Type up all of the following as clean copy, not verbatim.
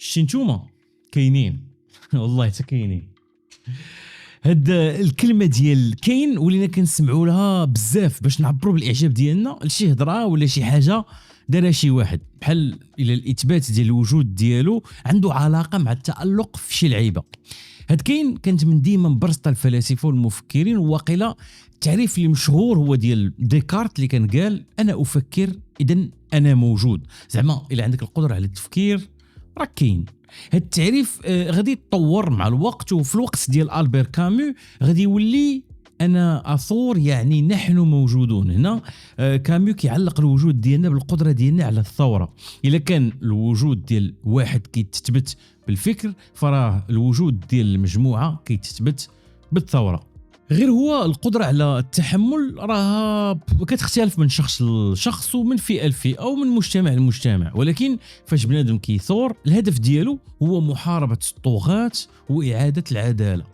شتي نتوما كاينين والله حتى كاينين. هاد الكلمه ديال كاين ولينا كنسمعوا لها بزاف باش نعبروا بالاعجاب ديالنا لشي هضره ولا شي حاجه دارها شي واحد، بحال الى الاثبات ديال الوجود ديالو عنده علاقه مع التالق في شي لعيبه. هاد كاين كانت من ديما مبرزطه الفلاسفه والمفكرين، وواقيلا التعريف اللي مشهور هو ديال ديكارت اللي كان قال انا افكر اذا انا موجود. زعما الا عندك القدره على التفكير راك كاين. هاد التعريف غادي يتطور مع الوقت، وفي الوقت ديال البير كامو غادي يولي انا اثور، يعني نحن موجودون هنا. كامو كيعلق الوجود ديالنا بالقدره ديالنا على الثوره. الا كان الوجود ديال واحد كيتثبت بالفكر، فراه الوجود ديال المجموعه كيتثبت بالثوره. غير هو القدرة على التحمل راها كتختلف من شخص لشخص ومن فئة لفئة ومن مجتمع لمجتمع، ولكن فاش بنادم كيثور الهدف ديالو هو محاربة الطغاة وإعادة العدالة.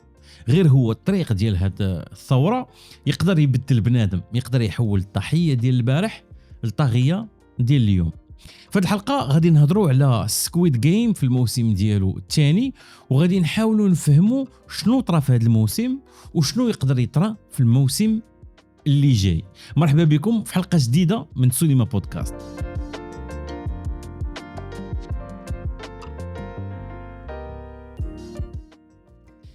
غير هو الطريق ديال هاد الثورة يقدر يبدل بنادم، يقدر يحول الضحية ديال البارح لطاغية ديال اليوم. في هذه الحلقه غادي نهضروا على سكويد جيم في الموسم ديالو الثاني، وغادي نحاولوا نفهموا شنو طرا في هذا الموسم وشنو يقدر يطرا في الموسم اللي جاي. مرحبا بكم في حلقه جديده من سينما بودكاست.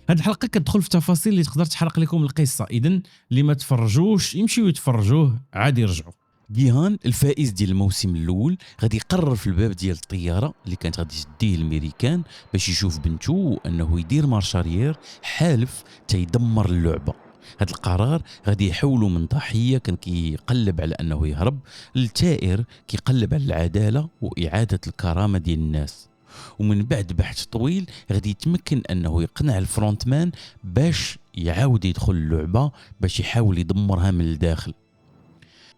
هذه الحلقه كتدخل في تفاصيل اللي تقدر تحرق لكم القصه، اذا اللي ما تفرجوش يمشيو يتفرجوه عادي يرجعوا. جيهان الفائز ديال الموسم الاول غادي يقرر في الباب ديال الطياره اللي كانت غادي تديه الامريكان باش يشوف بنته انه يدير مارشاريير حالف تيدمر اللعبه. هذا القرار غادي يحولوا من ضحيه كان كيقلب على انه يهرب لثائر كيقلب على العداله واعاده الكرامه ديال الناس. ومن بعد بحث طويل غادي يتمكن انه يقنع الفرونت مان باش يعاود يدخل اللعبه باش يحاول يدمرها من الداخل.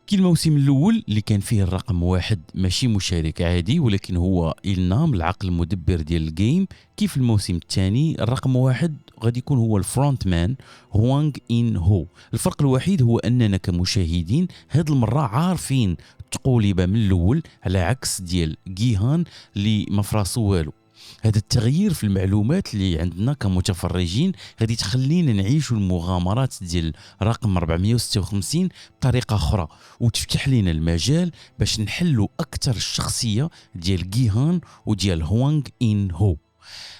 كي الموسم الاول اللي كان فيه الرقم واحد ماشي مشارك عادي، ولكن هو إلنام العقل المدبر ديال الجيم. كيف الموسم الثاني الرقم واحد غادي يكون هو الفرونت مان هوانغ إن هو. الفرق الوحيد هو اننا كمشاهدين هاد المره عارفين التقوليبه من الاول، على عكس ديال جيهان اللي ما فراسو والو. هذا التغيير في المعلومات اللي عندنا كمتفرجين غادي تخلينا نعيشوا المغامرات ديال رقم 456 بطريقه اخرى، وتفتح لنا المجال باش نحلوا اكثر الشخصيه ديال جيهان وديال هوانغ إن هو.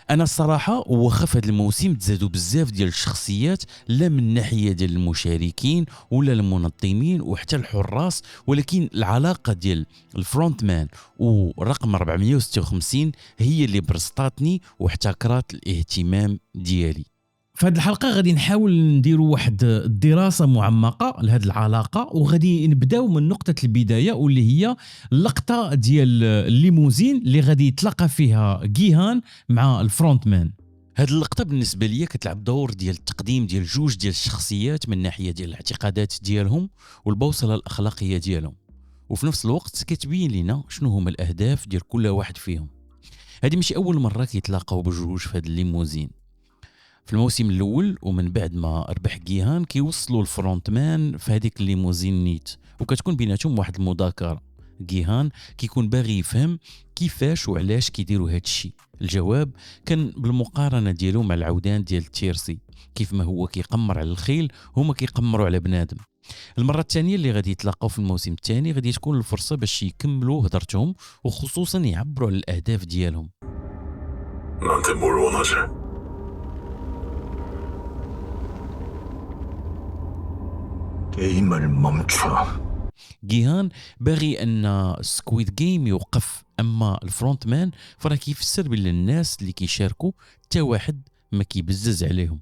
انا الصراحه وخف هذا الموسم تزادوا بزاف ديال الشخصيات، لا من ناحيه ديال المشاركين ولا المنظمين وحتى الحراس، ولكن العلاقه ديال الفرونت مان ورقم 456 هي اللي برسطاتني واحتكرات الاهتمام ديالي. في هذه الحلقه غادي نحاول نديروا واحد الدراسه معمقه لهذه العلاقه، وغادي نبداو من نقطه البدايه واللي هي اللقطه ديال الليموزين اللي غادي يتلاقى فيها جيهان مع الفرونت مان. هذه اللقطه بالنسبه لي كتلعب دور ديال التقديم ديال جوج ديال الشخصيات من ناحيه ديال الاعتقادات ديالهم والبوصله الاخلاقيه ديالهم، وفي نفس الوقت كتبين لنا شنو هما الاهداف ديال كل واحد فيهم. هذه مش اول مره كيتلاقاو بجوج في هذا الليموزين. في الموسم الاول ومن بعد ما ربح جيهان كيوصلوا الفرونت مان في هذيك الليموزين نيت، وكتكون بيناتهم واحد المذاكره. جيهان كيكون باغي يفهم كيفاش وعلاش كيديروا هذا الشيء. الجواب كان بالمقارنه ديالو مع العودان ديال تيرسي، كيف ما هو كيقمر على الخيل هما كيقمروا على بنادم. المره الثانيه اللي غادي يتلاقاو في الموسم الثاني غادي تكون الفرصه باش يكملوا هضرتهم وخصوصا يعبروا على الاهداف ديالهم. 게임을 멈춰. جيهان باغي ان سكويد جيم يوقف، اما الفرونت مان فراه كيفسر بان الناس اللي كيشاركوا حتى واحد ما كيبزز عليهم.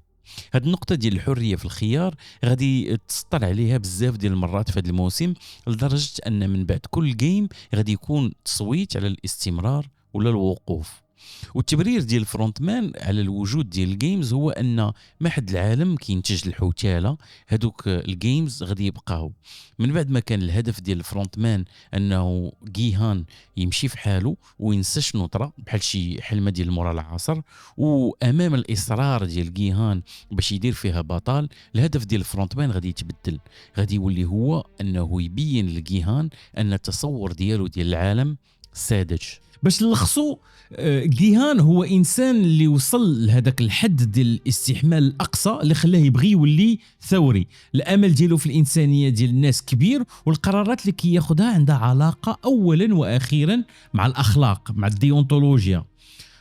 هاد النقطه ديال الحريه في الخيار غادي تسطر عليها بزاف ديال المرات في هذا الموسم، لدرجه ان من بعد كل جيم غادي يكون تصويت على الاستمرار ولا الوقوف. والتبرير ديال الفرونت مان على الوجود ديال الجيمز هو ان ما حد العالم كينتج الحوتاله، هذوك الجيمز غادي يبقاو. من بعد ما كان الهدف ديال الفرونت مان انه جيهان يمشي في حاله وينسى شنو طرا بحال شي حلمه ديال مورا العصر، وامام الاصرار ديال جيهان باش يدير فيها بطل، الهدف ديال الفرونت مان غادي يتبدل، غادي يولي هو انه يبين لجيهان ان التصور ديالو ديال العالم ساذج. باش نلخصوا، جيهان هو انسان اللي وصل لهذاك الحد ديال الاستحمال الاقصى اللي خلاه يبغي يولي ثوري. الامل ديالو في الانسانيه ديال الناس كبير، والقرارات اللي كياخذها عندها علاقه اولا واخيرا مع الاخلاق، مع الديونتولوجيا.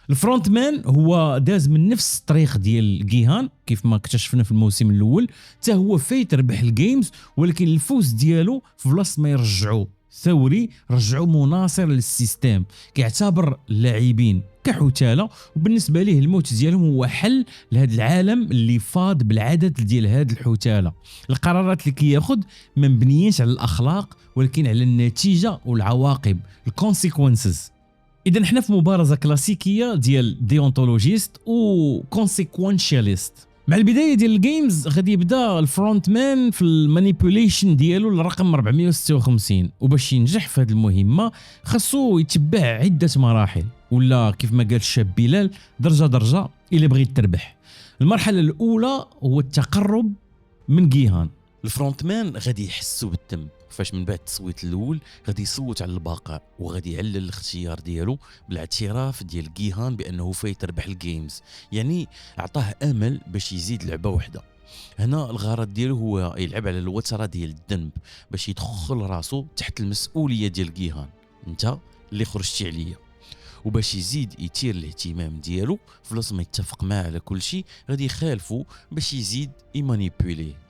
الفرونت مان هو داز من نفس الطريق ديال جيهان كيف ما اكتشفنا في الموسم الاول، حتى هو فايت ربح الجيمز، ولكن الفوز ديالو في بلاصه ما يرجعوا ثوري رجعوا مناصر للسيستم، كيعتبر اللاعبين كحتاله، وبالنسبه ليه الموت ديالهم هو حل لهذا العالم اللي فاض بالعدد ديال هاد الحتاله. القرارات اللي كياخذ ما مبنيينش على الاخلاق ولكن على النتيجه والعواقب، الكونسيكونسز. اذا حنا في مبارزه كلاسيكيه ديال ديونتولوجيست و كونسيكونشاليست. مع البدايه ديال الجيمز غادي يبدا الفرونت مان في المانيبيوليشن ديالو للرقم 456، وباش ينجح في هذه المهمه خاصو يتبع عده مراحل، ولا كيف ما قال الشاب بلال درجه درجه الا بغيت تربح. المرحله الاولى هو التقرب من جيهان. الفرونت مان غادي يحسوا بالذنب، فاش من بعد التصويت الاول غادي يصوت على البقاء، وغادي يعلل الاختيار ديالو بالاعتراف ديال جيهان بانه فايت ربح الجيمز، يعني عطاه امل باش يزيد لعبه واحده. هنا الغرض ديالو هو يلعب على الوتره ديال الذنب باش يدخل راسو تحت المسؤوليه ديال جيهان، انت اللي خرجتي عليا، وباش يزيد يثير الاهتمام ديالو فلوس ما يتفق معاه على كل شيء غادي يخالفو باش يزيد يمانيبيوليه.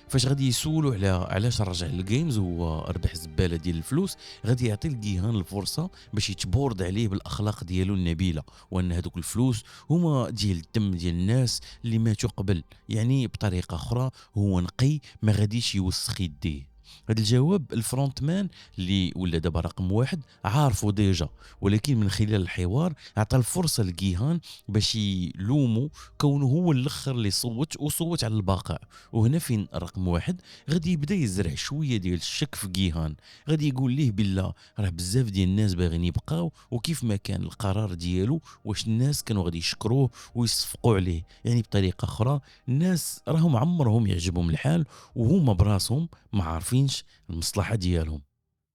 فاش غادي يسولوا على علاش رجع للجيمز هو ربح الزباله ديال الفلوس، غادي يعطي الجيهان الفرصه باش يتبورد عليه بالاخلاق ديالو النبيله، وان هذوك الفلوس هما ديال الدم ديال الناس اللي ماتوا قبل، يعني بطريقه اخرى هو نقي ما غاديش يوسخ يديه. هذا الجواب الفرونت مان اللي ولا دابا رقم واحد عارفه ديجا، ولكن من خلال الحوار عطى الفرصه لجيهان باش يلومو كونه هو الاخر اللي صوت على البقاء. وهنا فين رقم واحد غادي يبدا يزرع شويه ديال الشك في جيهان، غادي يقول ليه بالله راه بزاف ديال الناس باغيين يبقاو، وكيف ما كان القرار ديالو واش الناس كانوا غادي يشكروه ويصفقوا عليه، يعني بطريقه اخرى الناس راهم عمرهم يعجبهم الحال وهما براسهم ما عارفينش المصلحه ديالهم.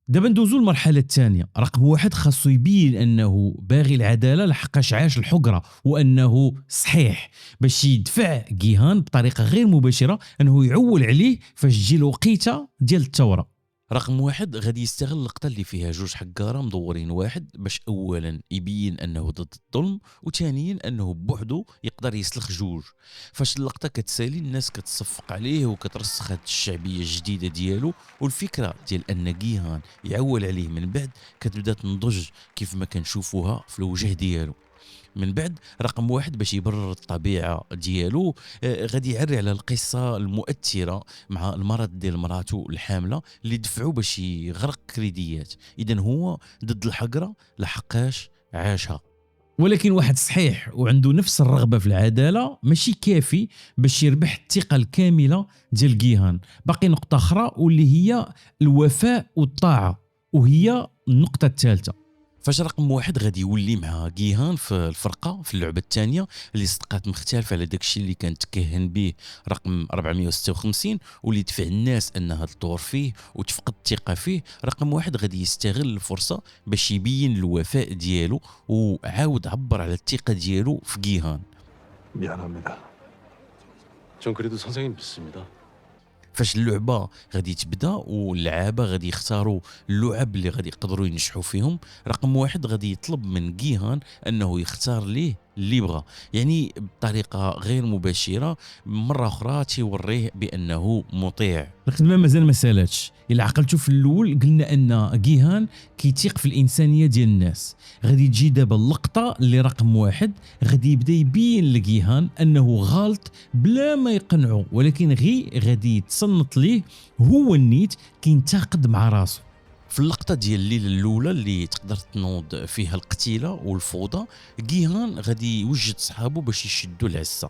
دابا ندوزو المرحله الثانيه. رقم واحد خاصو يبين انه باغي العداله لحقاش عاش الحقره وانه صحيح، باش يدفع جيهان بطريقه غير مباشره انه يعول عليه فاش تجي الوقيته ديال الثوره. رقم واحد غادي يستغل اللقطه اللي فيها جوج حقاره مدورين واحد باش اولا يبين انه ضد الظلم، وثانيا انه بوحدو يقدر يسلخ جوج. فاش اللقطه كتسالي الناس كتصفق عليه وكترسخ هاد الشعبيه الجديده ديالو، والفكره ديال ان جيهان يعول عليه من بعد كتبدا تنضج كيف ما كنشوفوها في الوجه ديالو. من بعد رقم واحد باش يبرر الطبيعه ديالو غادي يعري على القصه المؤثره مع المرض ديال مراته الحامله اللي دفعوا باش يغرق كريديات. اذا هو ضد الحقره لحقاش عاشها، ولكن واحد صحيح وعنده نفس الرغبه في العداله ماشي كافي باش يربح الثقه الكامله ديال جيهان. باقي نقطه اخرى واللي هي الوفاء والطاعه، وهي النقطه الثالثه. فاش رقم واحد غادي يولي مع جيهان في الفرقه في اللعبه الثانيه اللي صدقات مختلفه على داكشي اللي كانت تكهن به رقم 456 واللي دفع الناس انها تدور فيه وتفقد الثقه فيه، رقم واحد غادي يستغل الفرصه باش يبين الوفاء ديالو وعاود عبر على الثقه ديالو في جيهان. 미안합니다. 전 그래도 선생님 믿습니다. فاش اللعبه غادي تبدا واللعابه غادي يختاروا اللعب اللي غادي يقدروا ينجحوا فيهم، رقم واحد غادي يطلب من جيهان انه يختار ليه اللي بغى، يعني بطريقه غير مباشره مره اخرى تيوريه بانه مطيع. الخدمه مازال ما سالاتش. الا عقلتوا في الاول قلنا ان جيهان كيتيق في الانسانيه ديال الناس، غادي تجي دابا اللقطه اللي رقم واحد غادي يبدا يبين لجيهان انه غلط بلا ما يقنعه، ولكن غادي يتصنت ليه هو النيت كينتقد مع راسه. في اللقطه ديال الليله الاولى اللي تقدر تنوض فيها القتيله والفوضى، جيهان غادي يوجد صحابه باش يشدوا العصا.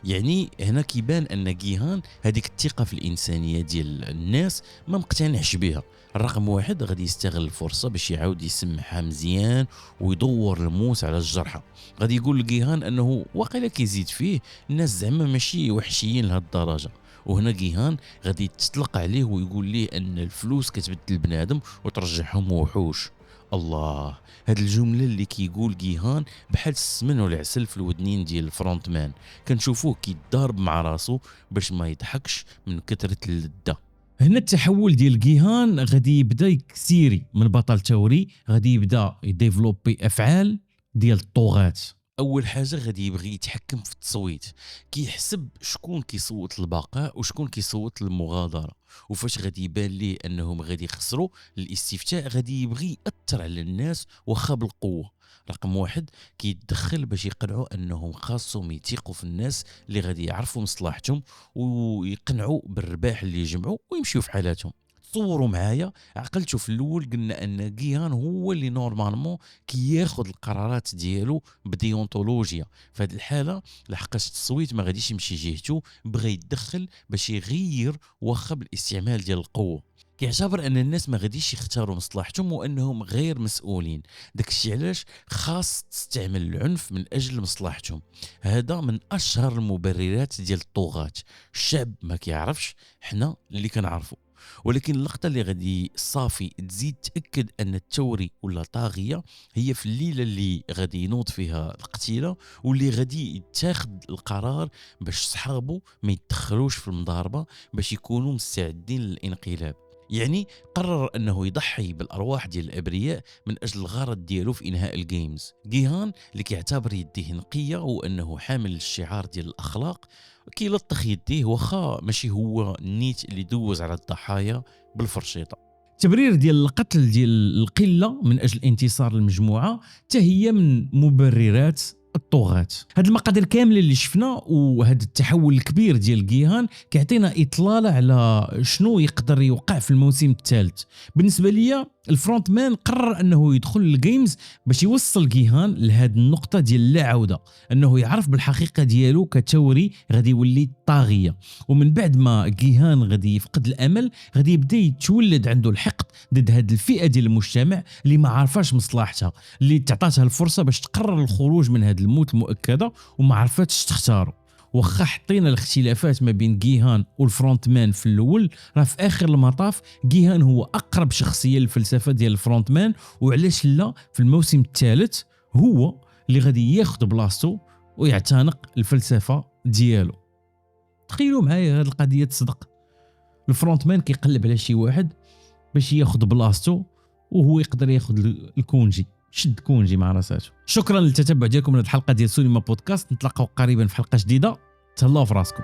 يعني هنا كيبان ان جيهان هذيك الثقه في الانسانيه ديال الناس ما مقتنعش بها. الرقم واحد غادي يستغل الفرصه باش يعاود يسمعها مزيان ويدور الموس على الجرحى. غادي يقول لجيهان انه واقيلا كيزيد فيه الناس زعما ماشي وحشيين لهاد الدرجه. وهنا جيهان غادي تطلق عليه ويقول ليه ان الفلوس كتبدل البنادم وترجعهم وحوش. الله، هاد الجمله اللي كيقول جيهان بحال السمن والعسل في الودنين ديال الفرونت مان، كنشوفوه كيتضارب مع راسو باش ما يضحكش من كثره اللذه. هنا التحول ديال جيهان غادي يبدا يكسيري من بطل ثوري، غادي يبدا يديفلوبي افعال ديال الطغاة. اول حاجه غادي يبغي يتحكم في التصويت، كيحسب شكون كيصوت للبقاء وشكون كيصوت للمغادره، وفاش غادي يبان ليه انهم غادي يخسروا الاستفتاء غادي يبغي ياثر على الناس واخا بالقوه. رقم واحد، كيتدخل باش يقنعوا انهم خاصهم يثيقوا في الناس اللي غادي يعرفوا مصلحتهم ويقنعوا بالرباح اللي يجمعوا ويمشيوا في حالاتهم. تصوروا معايا، عقلتوا في الاول قلنا ان جيهان هو اللي نورمالمون كياخذ القرارات ديالو بديونتولوجيا، في هذه الحاله لحقاش التصويت ما غاديش يمشي جهته، بغى يتدخل باش يغير واخا بالاستعمال ديال القوه. كيعتبر ان الناس ما غاديش يختاروا مصلحتهم وانهم غير مسؤولين، داكشي علاش خاص تستعمل العنف من اجل مصلحتهم. هذا من اشهر المبررات ديال الطغاة. الشعب ما كيعرفش، حنا اللي كنعرفوا. ولكن اللقطه اللي غادي صافي تزيد تاكد ان الثوري ولا طاغيه هي في الليله اللي غادي ينوض فيها القتيله، واللي غادي يتاخذ القرار باش صحابه ما يتدخلوش في المضاربه باش يكونوا مستعدين للانقلاب. يعني قرر انه يضحي بالارواح ديال الابرياء من اجل الغرض ديالو في انهاء الجيمز. جيهان اللي كيعتبر يديه نقيه وانه حامل الشعار ديال الاخلاق، كيلطخ يديه واخا ماشي هو النيت اللي دوز على الضحايا بالفرشيطه. التبرير ديال القتل ديال القله من اجل انتصار المجموعه حتى هي من مبررات الطغاة. هاد المقادير كامله اللي شفنا وهذا التحول الكبير ديال جيهان كيعطينا اطلاله على شنو يقدر يوقع في الموسم الثالث. بالنسبه ليا الفرونت مان قرر انه يدخل الجيمز باش يوصل جيهان لهاد النقطه ديال اللا عوده، انه يعرف بالحقيقه ديالو كثوري غادي يولي طاغيه. ومن بعد ما جيهان غادي يفقد الامل غادي يبدا يتولد عنده الحقد ضد هاد الفئه ديال المجتمع اللي ما عارفاش مصلحتها، اللي تعطاتها الفرصه باش تقرر الخروج من هاد الموت المؤكده وما عرفتش تختاروا. واخا حطينا الاختلافات ما بين جيهان والفرونت مان في الاول، راه في اخر المطاف جيهان هو اقرب شخصيه للفلسفه ديال الفرونت مان، وعلاش لا في الموسم الثالث هو اللي غادي ياخذ بلاصتو ويعتنق الفلسفه ديالو. تخيلوا معايا هذه القضيه تصدق، الفرونت مان كيقلب على شي واحد باش ياخذ بلاصتو وهو يقدر ياخذ الكونجي، شد كونجي مع راساته. شكرا للتتبع ديالكم لهذه الحلقه ديال سينما بودكاست، نتلاقاو قريبا في حلقه جديده، تهلاو في راسكم.